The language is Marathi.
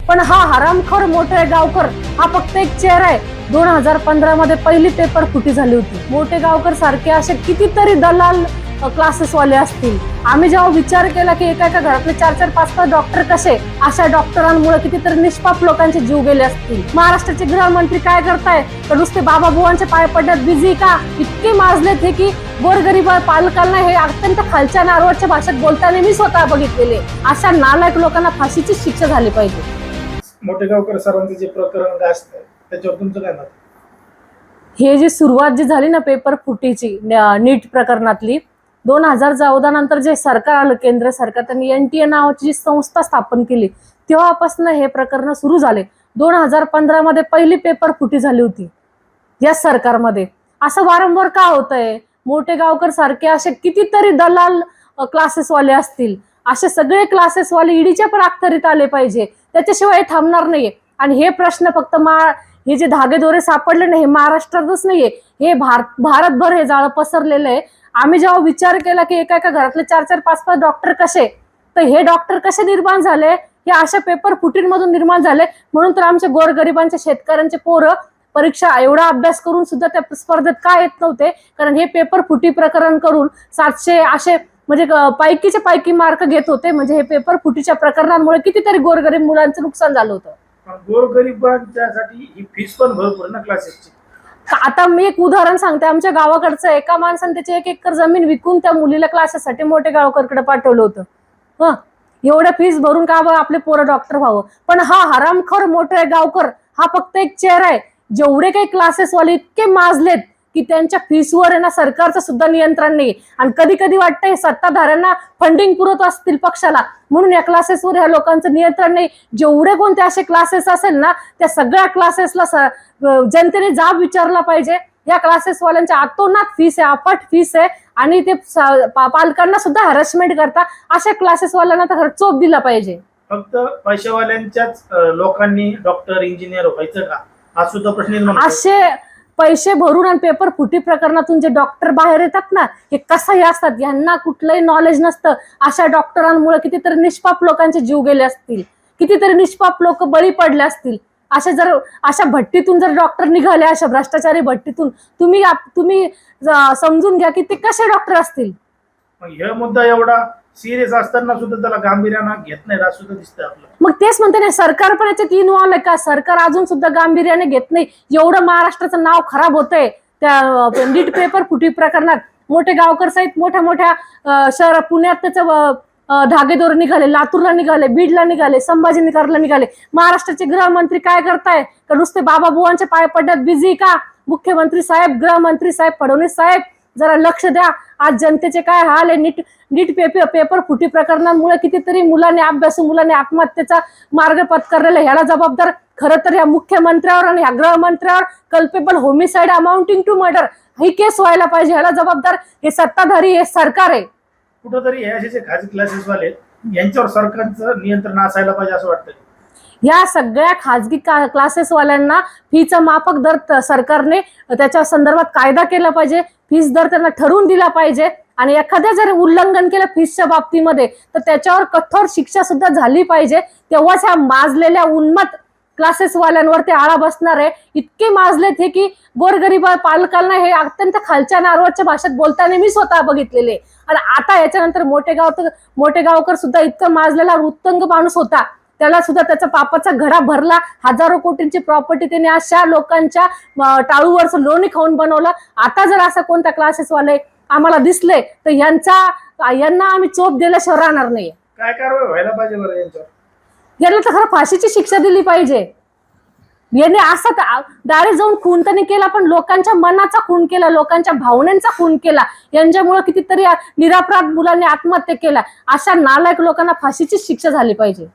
पण हा हरामखोर मोठे गावकर हा फक्त एक चेहरा आहे. 2015 मध्ये पहिली पेपर फुटी झाली होती. मोठे गावकर सारखे असे कितीतरी दलाल क्लासेस वाले असतील. आम्ही जेव्हा विचार केला की एका एका घरातले 4-4, 5-5 डॉक्टर कसे, अशा डॉक्टरांमुळे कितीतरी निष्पाप लोकांचे जीव गेले असतील. महाराष्ट्राचे गृहमंत्री काय करताय तर नुसते बाबाबुवांचे पाय पडण्यात बिझी का? इतके माजलेत हे की गोरगरीब पालकांना हे अत्यंत खालच्या नारवटच्या भाषेत बोलताना मी स्वतः बघितलेले. अशा नालायक लोकांना फाशीची शिक्षा झाली पाहिजे. मोठे गावकर सरांचे जे प्रकरण गाजत आहे त्याच्यावर तुमचं काय मत? हे जी सुरुवात जी झाली ना पेपर फुटीची नीट प्रकरणातली, 2014 नंतर जे सरकार आलं, केंद्र सरकार, त्यांनी NTA नावाची जी संस्था स्थापन केली, तेव्हापासून हे प्रकरण सुरू झाले. 2015 मध्ये पहिली पेपर फुटी झाली होती या सरकारमध्ये. असं वारंवार का होतंय? मोठे गावकर सारखे असे कितीतरी दलाल क्लासेसवाले असतील. असे सगळे क्लासेसवाले ईडीच्या पण अखत्यारीत आले पाहिजे, त्याच्याशिवाय थांबणार नाहीये. आणि हे प्रश्न फक्त हे जे धागेदोरे सापडले नाही, हे महाराष्ट्रातच नाहीये, हे भारतभर हे जाळं पसरलेलं आहे. आम्ही जेव्हा विचार केला की एका एका घरातले 4-4, 5-5 डॉक्टर कसे, तर हे डॉक्टर कसे निर्माण झाले? हे अशा पेपर फुटींमधून निर्माण झाले. म्हणून तर आमच्या गोरगरिबांच्या शेतकऱ्यांचे पोरं परीक्षा एवढा अभ्यास करून सुद्धा त्या स्पर्धेत का येत नव्हते? कारण हे पेपर फुटी प्रकरण करून 700 असे म्हणजे पैकीचे पैकी मार्क घेत होते. म्हणजे हे पेपर फुटीच्या प्रकरणांमुळे कितीतरी गोरगरीब मुलांचं नुकसान झालं होतं. गोरगरिबांच्यासाठी ही फीस पण भरपूर ना क्लासेसची. आता मी एक उदाहरण सांगते. आमच्या गावाकडचं एका माणसाने त्याची 1 एकर जमीन विकून त्या मुलीला क्लासेससाठी मोठे गावकरकडे पाठवलं होतं. एवढ्या फीस भरून का आपले पोरं डॉक्टर व्हावं? पण हा हरामखोर मोठे गावकर हा फक्त एक चेहरा आहे. जेवढे काही क्लासेसवाले इतके माजलेत की त्यांच्या फीसवर आहे ना सरकारचं सुद्धा नियंत्रण नाही. आणि कधी कधी वाटतंय सत्ताधाऱ्यांना फंडिंग पुरवत असतील पक्षाला, म्हणून या क्लासेसवर ह्या लोकांचं नियंत्रण नाही. जेवढे कोणते असे क्लासेस असेल ना, त्या सगळ्या क्लासेसला जनतेने जाब विचारला पाहिजे. या क्लासेसवाल्यांच्या अतोनात फीस आहे, अफाट फीस आहे, आणि ते पालकांना सुद्धा हॅरेसमेंट करता. अशा क्लासेसवाल्यांना तर चोप दिला पाहिजे. फक्त पैशावाल्यांच्याच लोकांनी डॉक्टर इंजिनियर व्हायचं का, हा सुद्धा प्रश्न निर्माण होतो. असे पैसे भरून आणि पेपर फुटी प्रकरणातून जे डॉक्टर बाहेर येतात ना, हे कसंही असतात, यांना कुठलंही नॉलेज नसतं. अशा डॉक्टरांमुळे कितीतरी निष्पाप लोकांचे जीव गेले असतील, कितीतरी निष्पाप लोक बळी पडले असतील. अशा भट्टीतून जर डॉक्टर निघाले, अशा भ्रष्टाचारी भट्टीतून, तुम्ही समजून घ्या की ते कसे डॉक्टर असतील. हा मुद्दा एवढा सिरियस असताना सुद्धा त्याला गांभीर्यानं घेत नाही असं सुद्धा दिसतंय आपल्याला. मग तेच म्हणते ना, सरकार पण याच्यात इन्व्हॉल्व आहे का? सरकार अजून सुद्धा गांभीर्याने घेत नाही. एवढं महाराष्ट्राचं नाव खराब होतंय त्या नीट पेपर फुटी प्रकरणात. मोठे गावकर सहित मोठ्या मोठ्या शहर, पुण्यात त्याचं धागेदोर निघाले, लातूरला निघाले, बीडला निघाले, संभाजीनगरला निघाले. महाराष्ट्राचे गृहमंत्री काय करताय तर नुसते बाबाबुवांचे पाय पडण्यात बिझी का? मुख्यमंत्री साहेब, गृहमंत्री साहेब, फडणवीस साहेब, जरा लक्ष द्या. आज जनतेचे काय हाल आहे. नीट पेपर फुटी प्रकरणांमुळे कितीतरी अभ्यासू मुलांनी आत्महत्येचा मार्ग पत्करलेला. ह्याला जबाबदार खरं तर या मुख्यमंत्र्यावर आणि ह्या गृहमंत्र्यावर culpable homicide amounting to murder ही केस व्हायला पाहिजे. ह्याला जबाबदार हे सत्ताधारी, हे सरकार आहे. कुठंतरी हे असे जे खाजगी क्लासेस वाले यांच्यावर सरकारचं नियंत्रण असायला पाहिजे असं वाटतं. या सगळ्या खाजगी क्लासेसवाल्यांना फीचा माफक दर सरकारने त्याच्या संदर्भात कायदा केला पाहिजे. फीस दर त्यांना ठरवून दिला पाहिजे. आणि एखाद्या जर उल्लंघन केलं फीसच्या बाबतीमध्ये तर त्याच्यावर कठोर शिक्षा सुद्धा झाली पाहिजे. तेव्हाच ह्या माजलेल्या उन्मत्त क्लासेसवाल्यांवर ते आळा बसणार आहे. इतके माजलेत हे की गोरगरीब पालकांना हे अत्यंत खालच्या नारवटच्या भाषेत बोलताना मी स्वतः बघितलेले. आणि आता याच्यानंतर मोठे गावकर सुद्धा इतकं माजलेला उत्तंग माणूस होता, त्याला सुद्धा त्याचा पापाचा घडा भरला. हजारो कोटींची प्रॉपर्टी त्याने अशा लोकांच्या टाळूवरचं लोणी खाऊन बनवलं. आता जर असं कोणत्या क्लासेसवाले आम्हाला दिसले तर यांना आम्ही चोप दिल्याशिवाय राहणार नाही. काय कारवाई व्हायला पाहिजे बरं यांच्यावर? यांना तर खरं फाशीची शिक्षा दिली पाहिजे. याने असं डायरेक्ट जाऊन खून तर नाही केला, पण लोकांच्या मनाचा खून केला, लोकांच्या भावनांचा खून केला. यांच्यामुळे कितीतरी निरपराध मुलांनी आत्महत्या केल्या. अशा नालायक लोकांना फाशीची शिक्षा झाली पाहिजे.